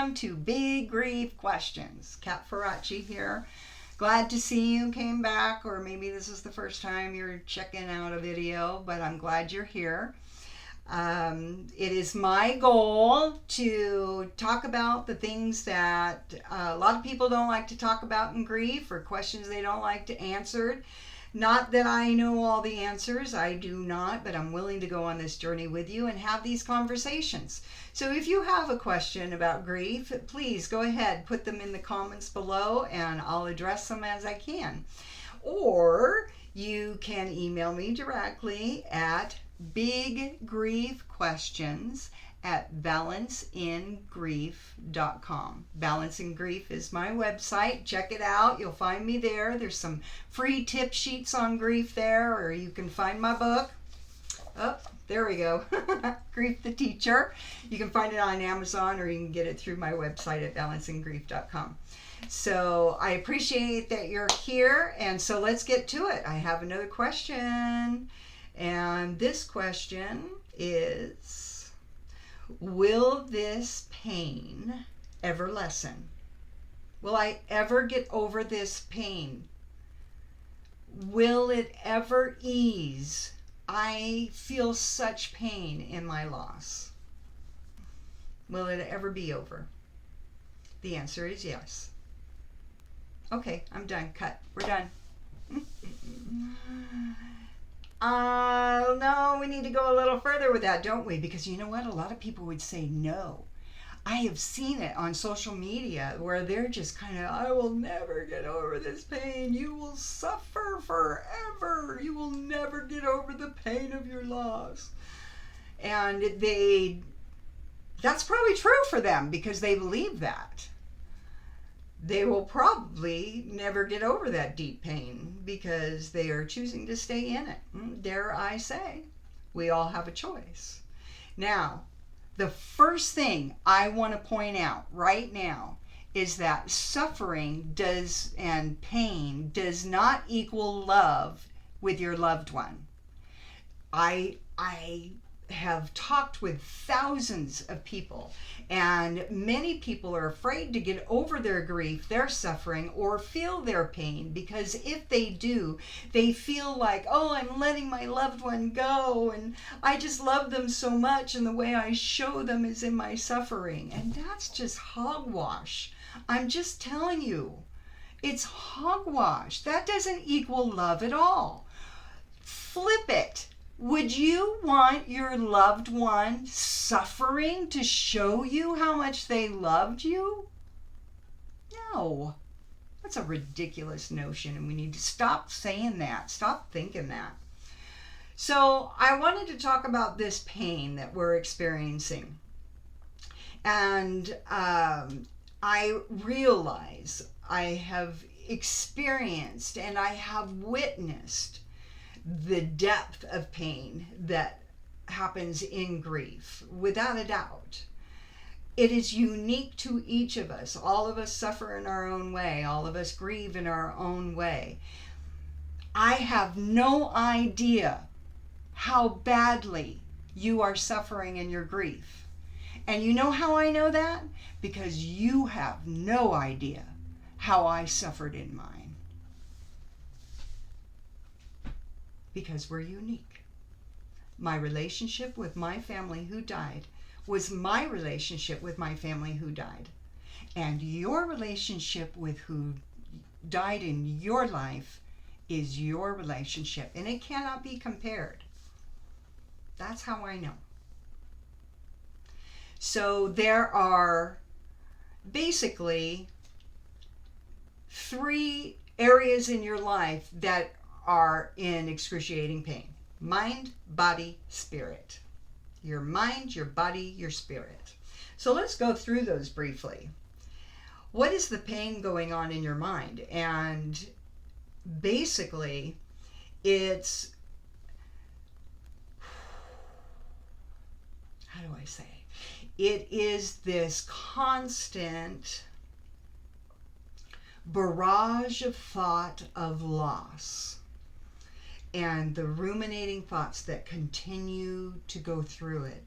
welcome to Big Grief Questions. Kat Faraci here. Glad to see you came back, or maybe this is the first time you're checking out a video, but I'm glad you're here. It is my goal to talk about the things that a lot of people don't like to talk about in grief, or questions they don't like to answer. Not that I know all the answers, I do not, but I'm willing to go on this journey with you and have these conversations. So if you have a question about grief, please go ahead, put them in the comments below and I'll address them as I can. Or you can email me directly at biggriefquestions@balanceinggrief.com. Balance in Grief is my website. Check it out. You'll find me there. There's some free tip sheets on grief there, or you can find my book. Oh, there we go. Grief the Teacher. You can find it on Amazon, or you can get it through my website at balanceinggrief.com. So I appreciate that you're here, and so let's get to it. I have another question. And this question is, will this pain ever lessen? Will I ever get over this pain? Will it ever ease? I feel such pain in my loss. Will it ever be over? The answer is yes. Okay, I'm done. Cut. We're done. No, we need to go a little further with that, don't we? Because you know what? A lot of people would say no. I have seen it on social media where they're just kind of, I will never get over this pain. You will suffer forever. You will never get over the pain of your loss. And that's probably true for them because they believe that. They will probably never get over that deep pain because they are choosing to stay in it. Dare I say, we all have a choice. Now, the first thing I want to point out right now is that suffering and pain does not equal love with your loved one. I have talked with thousands of people, and many people are afraid to get over their grief, their suffering, or feel their pain, because if they do, they feel like, oh, I'm letting my loved one go, and I just love them so much, and the way I show them is in my suffering. And that's just hogwash. I'm just telling you, it's hogwash. That doesn't equal love at all. Flip it. Would you want your loved one suffering to show you how much they loved you? No. That's a ridiculous notion, and we need to stop saying that. Stop thinking that. So I wanted to talk about this pain that we're experiencing. And I realize I have experienced and I have witnessed the depth of pain that happens in grief, without a doubt. It is unique to each of us. All of us suffer in our own way. All of us grieve in our own way. I have no idea how badly you are suffering in your grief. And you know how I know that? Because you have no idea how I suffered in mine. Because we're unique. My relationship with my family who died was my relationship with my family who died. And your relationship with who died in your life is your relationship. And it cannot be compared. That's how I know. So there are basically 3 areas in your life that are in excruciating pain. Mind, body, spirit. Your mind, your body, your spirit. So let's go through those briefly. What is the pain going on in your mind? And basically, it's, how do I say? It is this constant barrage of thought of loss. And the ruminating thoughts that continue to go through it.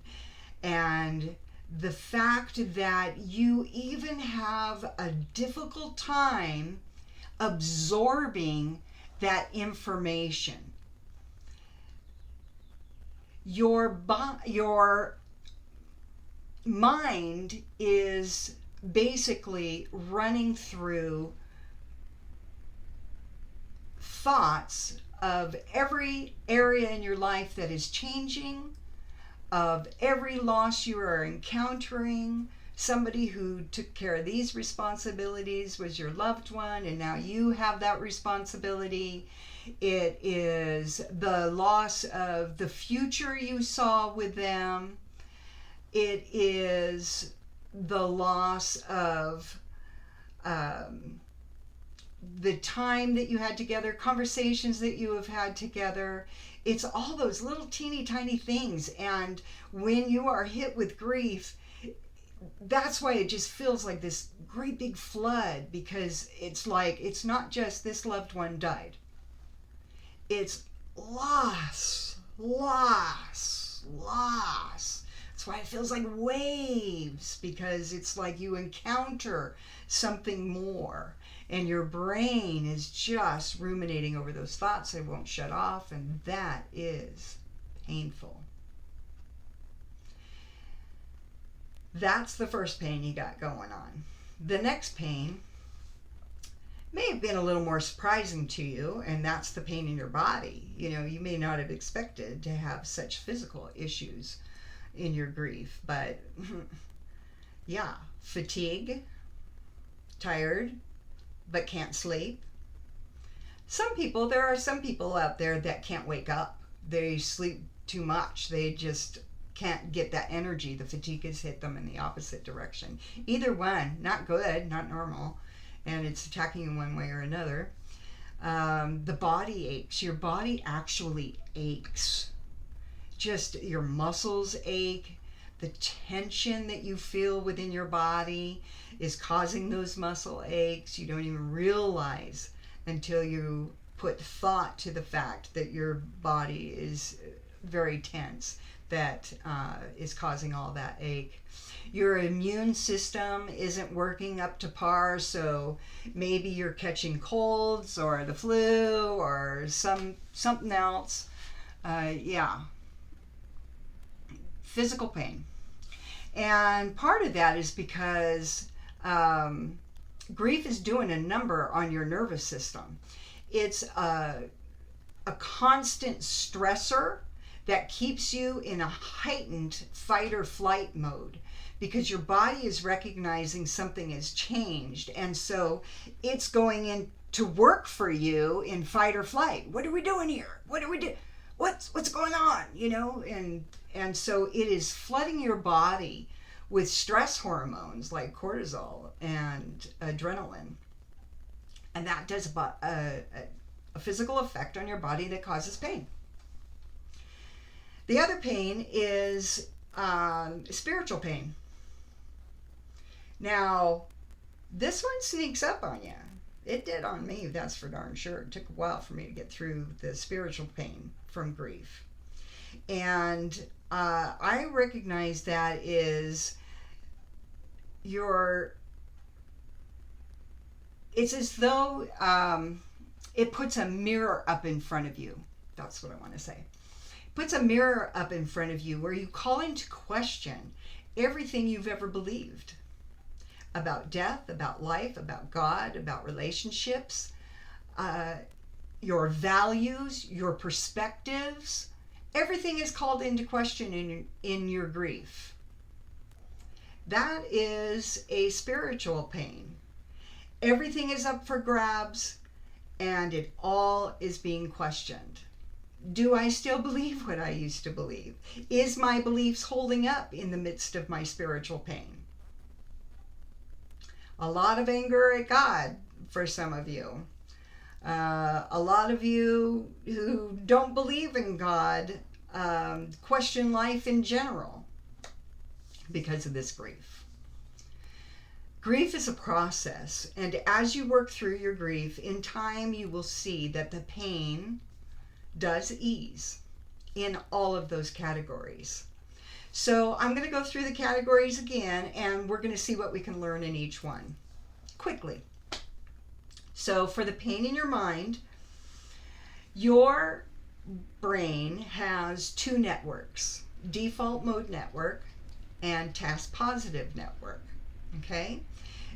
And the fact that you even have a difficult time absorbing that information. Your mind is basically running through thoughts of every area in your life that is changing, of every loss you are encountering. Somebody who took care of these responsibilities was your loved one, and now you have that responsibility. It is the loss of the future you saw with them. It is the loss of the time that you had together, conversations that you have had together. It's all those little teeny tiny things. And when you are hit with grief, that's why it just feels like this great big flood, because it's like, it's not just this loved one died. It's loss. That's why it feels like waves, because it's like you encounter something more, and your brain is just ruminating over those thoughts. They won't shut off, and that is painful. That's the first pain you got going on. The next pain may have been a little more surprising to you, and that's the pain in your body. You know, you may not have expected to have such physical issues in your grief, but yeah, fatigue, tired, but can't sleep. There are some people out there that can't wake up. They sleep too much. They just can't get that energy. The fatigue has hit them in the opposite direction. Either one, not good, not normal, and it's attacking you one way or another. The body aches. Your body actually aches. Just your muscles ache. The tension that you feel within your body is causing those muscle aches. You don't even realize until you put thought to the fact that your body is very tense that is causing all that ache. Your immune system isn't working up to par, so maybe you're catching colds or the flu or something else. Physical pain. And part of that is because grief is doing a number on your nervous system. It's a constant stressor that keeps you in a heightened fight or flight mode, because your body is recognizing something has changed, and so it's going in to work for you in fight or flight. What are we doing here? What do we do? What's going on? You know, and so it is flooding your body with stress hormones like cortisol and adrenaline, and that does a physical effect on your body that causes pain. The other pain is spiritual pain. Now, this one sneaks up on you. It did on me, that's for darn sure. It took a while for me to get through the spiritual pain from grief. And I recognize that is it's as though it puts a mirror up in front of you. That's what I want to say. Puts a mirror up in front of you where you call into question everything you've ever believed about death, about life, about God, about relationships, your values, your perspectives. Everything is called into question in your grief. That is a spiritual pain. Everything is up for grabs, and it all is being questioned. Do I still believe what I used to believe? Is my beliefs holding up in the midst of my spiritual pain? A lot of anger at God for some of you. A lot of you who don't believe in God question life in general because of this grief. Grief is a process, and as you work through your grief, in time you will see that the pain does ease in all of those categories. So I'm going to go through the categories again, and we're going to see what we can learn in each one quickly. So for the pain in your mind, your brain has two networks, default mode network and task positive network. Okay?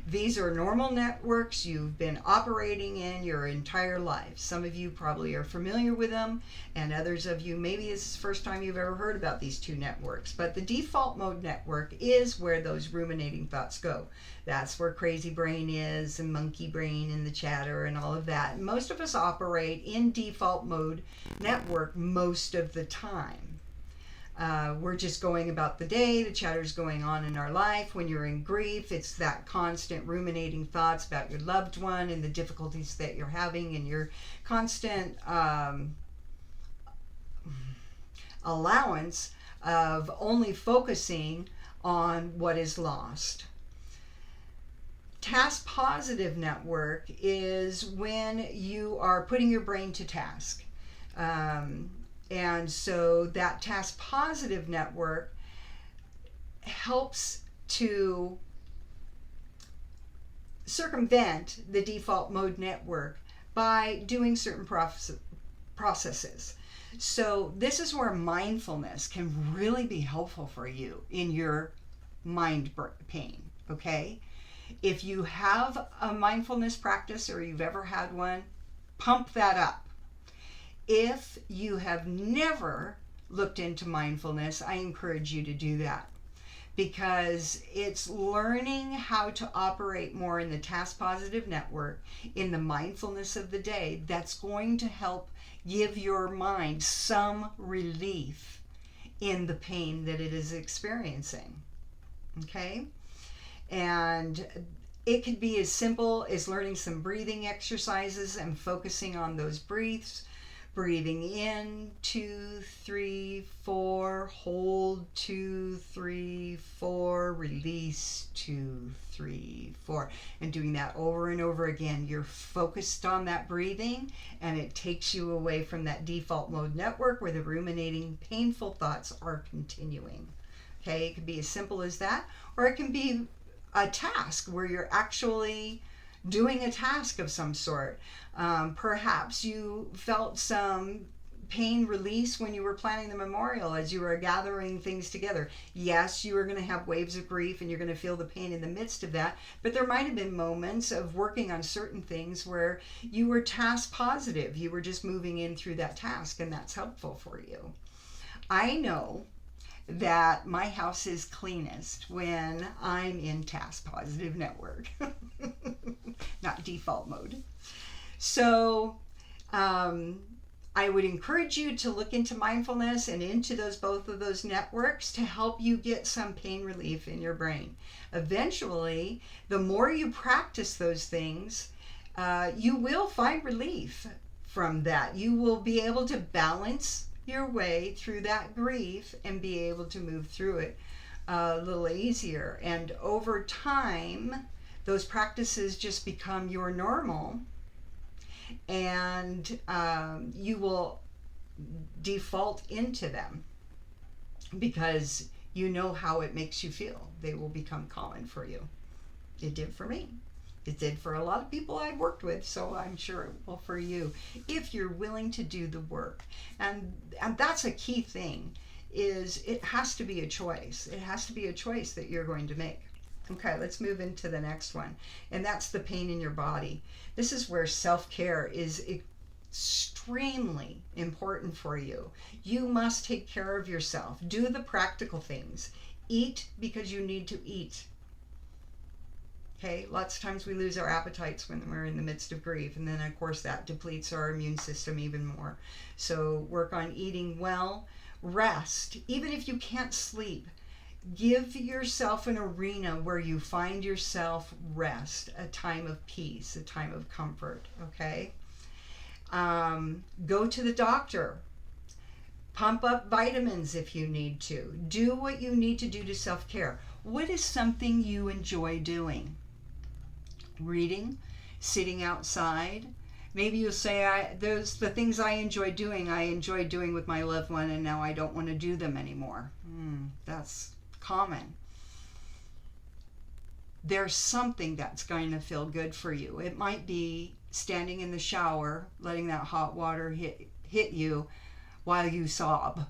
These are normal networks you've been operating in your entire life. Some of you probably are familiar with them, and others of you, maybe it's the first time you've ever heard about these two networks. But the default mode network is where those ruminating thoughts go. That's where crazy brain is, and monkey brain, and the chatter, and all of that. And most of us operate in default mode network most of the time. We're just going about the day, the chatter's going on in our life. When you're in grief, it's that constant ruminating thoughts about your loved one and the difficulties that you're having, and your constant allowance of only focusing on what is lost. Task positive network is when you are putting your brain to task. And so that task positive network helps to circumvent the default mode network by doing certain processes. So this is where mindfulness can really be helpful for you in your mind pain, okay? If you have a mindfulness practice or you've ever had one, pump that up. If you have never looked into mindfulness, I encourage you to do that, because it's learning how to operate more in the task positive network, in the mindfulness of the day, that's going to help give your mind some relief in the pain that it is experiencing. Okay? And it could be as simple as learning some breathing exercises and focusing on those breaths. Breathing in, 2, 3, 4, hold, 2, 3, 4, release, 2, 3, 4, and doing that over and over again. You're focused on that breathing, and it takes you away from that default mode network where the ruminating, painful thoughts are continuing. Okay, it can be as simple as that, or it can be a task where you're actually doing a task of some sort. Perhaps you felt some pain release when you were planning the memorial, as you were gathering things together. Yes, you are going to have waves of grief and you're going to feel the pain in the midst of that, but there might have been moments of working on certain things where you were task positive. You were just moving in through that task, and that's helpful for you. I know that my house is cleanest when I'm in task positive network, not default mode. So I would encourage you to look into mindfulness and into both of those networks to help you get some pain relief in your brain. Eventually, the more you practice those things, you will find relief from that. You will be able to balance your way through that grief and be able to move through it a little easier. And over time, those practices just become your normal, and you will default into them because you know how it makes you feel. They will become common for you. It did for me. It did for a lot of people I've worked with, so I'm sure it will for you if you're willing to do the work. And that's a key thing, is it has to be a choice. It has to be a choice that you're going to make. Okay, let's move into the next one, and that's the pain in your body. This is where self-care is extremely important for you. You must take care of yourself. Do the practical things. Eat because you need to eat. Okay, lots of times we lose our appetites when we're in the midst of grief, and then of course that depletes our immune system even more. So work on eating well. Rest. Even if you can't sleep, give yourself an arena where you find yourself rest, a time of peace, a time of comfort, okay? Go to the doctor. Pump up vitamins if you need to. Do what you need to do to self-care. What is something you enjoy doing? Reading, sitting outside, Maybe you'll say, those the things I enjoyed doing with my loved one, and now I don't want to do them anymore. That's common. There's something that's going to feel good for you. It might be standing in the shower, letting that hot water hit you while you sob,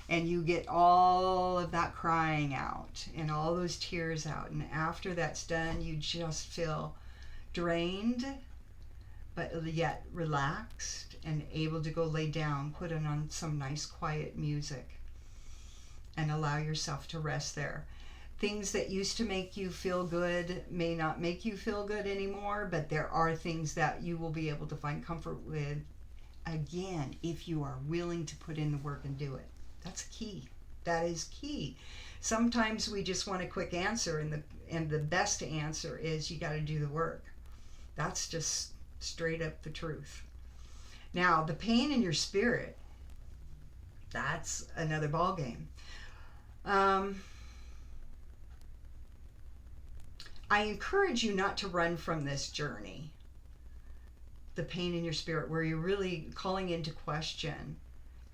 and you get all of that crying out and all those tears out, and after that's done, you just feel drained, but yet relaxed and able to go lay down, put on some nice quiet music, and allow yourself to rest there. Things that used to make you feel good may not make you feel good anymore, but there are things that you will be able to find comfort with again if you are willing to put in the work and do it. That's key. That is key. Sometimes we just want a quick answer, and the best answer is you got to do the work. That's just straight up the truth. Now, the pain in your spirit, that's another ballgame. I encourage you not to run from this journey. The pain in your spirit, where you're really calling into question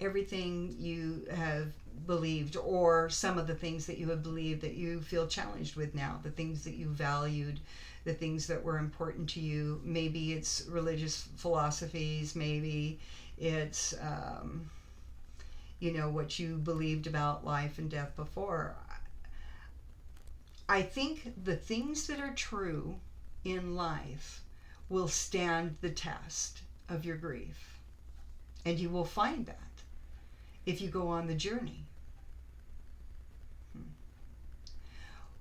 everything you have believed, or some of the things that you have believed that you feel challenged with now, the things that you valued, the things that were important to you. Maybe it's religious philosophies, maybe it's what you believed about life and death before. I think the things that are true in life will stand the test of your grief, and you will find that if you go on the journey.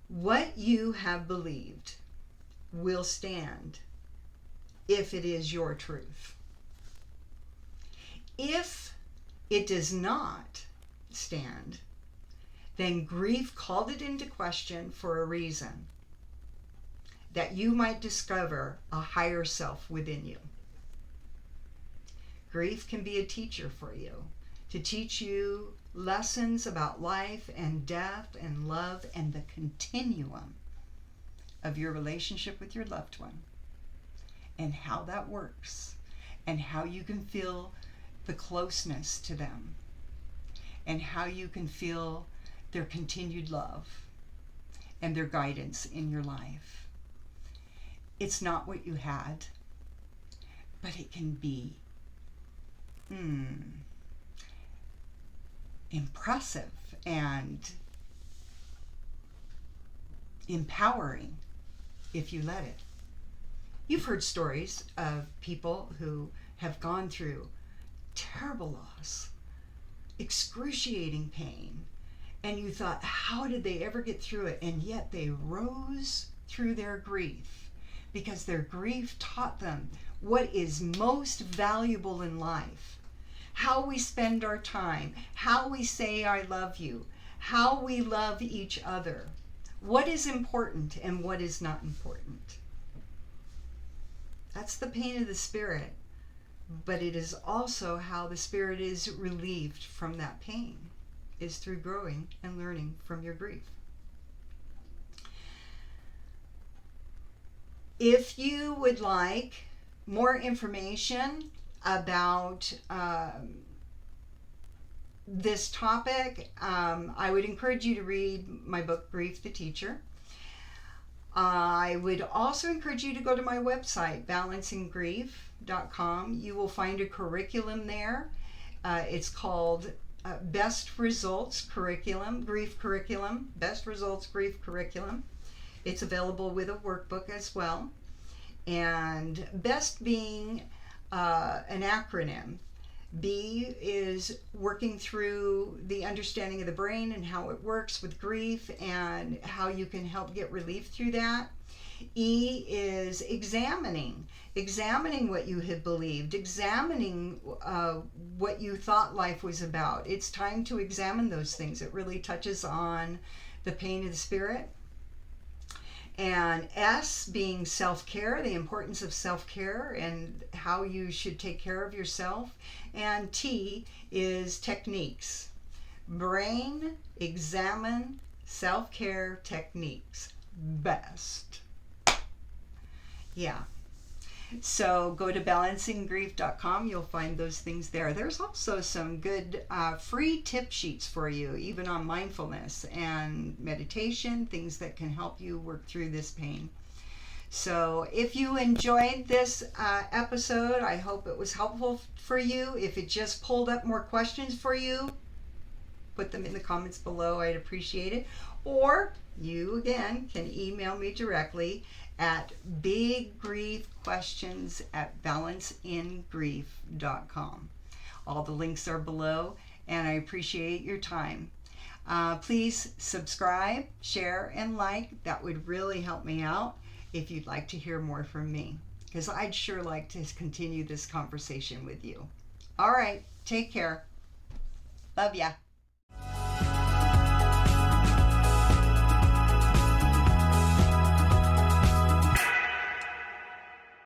What you have believed will stand if it is your truth. If it does not stand, then grief called it into question for a reason, that you might discover a higher self within you. Grief can be a teacher for you, to teach you lessons about life and death and love and the continuum of your relationship with your loved one, and how that works, and how you can feel the closeness to them, and how you can feel their continued love and their guidance in your life. It's not what you had, but it can be impressive and empowering if you let it. You've heard stories of people who have gone through terrible loss, excruciating pain, and you thought, how did they ever get through it? And yet they rose through their grief, because their grief taught them what is most valuable in life. How we spend our time, how we say I love you, how we love each other, what is important and what is not important. That's the pain of the spirit, but it is also how the spirit is relieved from that pain, is through growing and learning from your grief. If you would like more information about this topic, I would encourage you to read my book, Grief the Teacher. I would also encourage you to go to my website, balancinggrief.com. You will find a curriculum there. It's called Best Results Curriculum, Grief Curriculum, Best Results Grief Curriculum. It's available with a workbook as well. And BEST being an acronym. B is working through the understanding of the brain and how it works with grief and how you can help get relief through that. E is examining what you had believed, examining what you thought life was about. It's time to examine those things. It really touches on the pain of the spirit. And S being self-care, the importance of self-care and how you should take care of yourself. And T is techniques. Brain, examine, self-care techniques. BEST. Yeah. So go to balancinggrief.com. You'll find those things there. There's also some good free tip sheets for you, even on mindfulness and meditation, things that can help you work through this pain. So if you enjoyed this episode, I hope it was helpful for you. If it just pulled up more questions for you, put them in the comments below. I'd appreciate it. Or you, again, can email me directly at biggriefquestions@balanceingrief.com. All the links are below, and I appreciate your time. Please subscribe, share, and like. That would really help me out if you'd like to hear more from me, because I'd sure like to continue this conversation with you. All right, take care. Love ya.